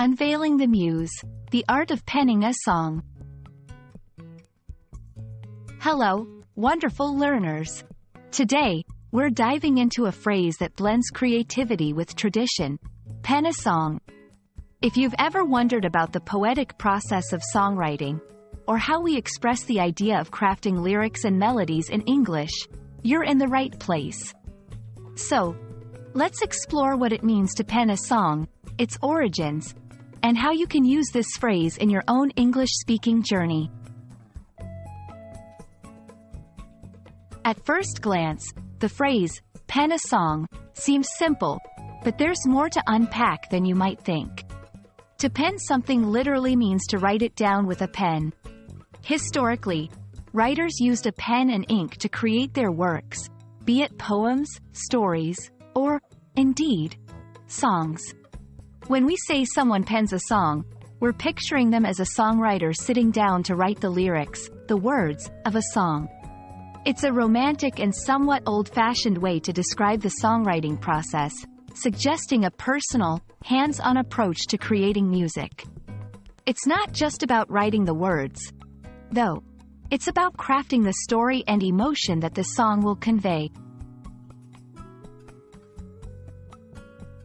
Unveiling the Muse, the art of penning a song. Hello, wonderful learners. Today, we're diving into a phrase that blends creativity with tradition: pen a song. If you've ever wondered about the poetic process of songwriting, or how we express the idea of crafting lyrics and melodies in English, you're in the right place. So, let's explore what it means to pen a song, its origins, and how you can use this phrase in your own English-speaking journey. At first glance, the phrase, pen a song, seems simple, but there's more to unpack than you might think. To pen something literally means to write it down with a pen. Historically, writers used a pen and ink to create their works, be it poems, stories, or, indeed, songs. When we say someone pens a song, we're picturing them as a songwriter sitting down to write the lyrics, the words, of a song. It's a romantic and somewhat old-fashioned way to describe the songwriting process, suggesting a personal, hands-on approach to creating music. It's not just about writing the words, though. It's about crafting the story and emotion that the song will convey.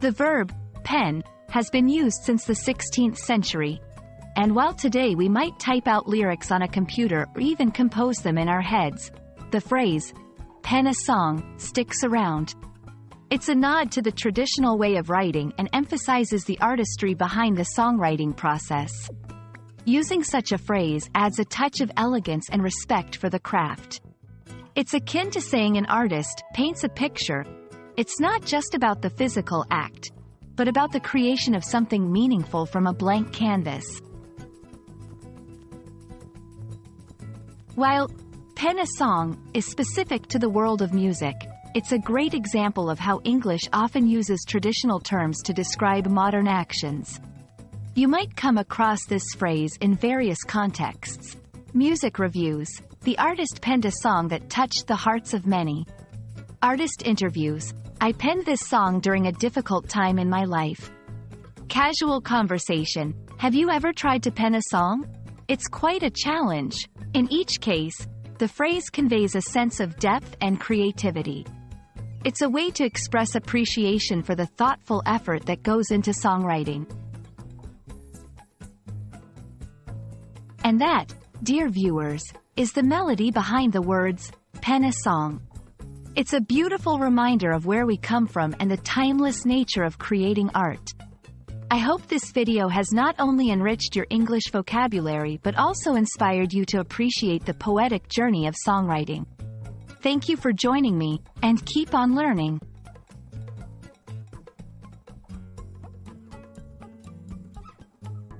The verb, pen, has been used since the 16th century. And while today we might type out lyrics on a computer or even compose them in our heads, the phrase, pen a song, sticks around. It's a nod to the traditional way of writing and emphasizes the artistry behind the songwriting process. Using such a phrase adds a touch of elegance and respect for the craft. It's akin to saying an artist paints a picture. It's not just about the physical act, but about the creation of something meaningful from a blank canvas. While pen a song is specific to the world of music, it's a great example of how English often uses traditional terms to describe modern actions. You might come across this phrase in various contexts. Music reviews: the artist penned a song that touched the hearts of many. Artist interviews: I penned this song during a difficult time in my life. Casual conversation: have you ever tried to pen a song? It's quite a challenge. In each case, the phrase conveys a sense of depth and creativity. It's a way to express appreciation for the thoughtful effort that goes into songwriting. And that, dear viewers, is the melody behind the words, pen a song. It's a beautiful reminder of where we come from and the timeless nature of creating art. I hope this video has not only enriched your English vocabulary but also inspired you to appreciate the poetic journey of songwriting. Thank you for joining me, and keep on learning.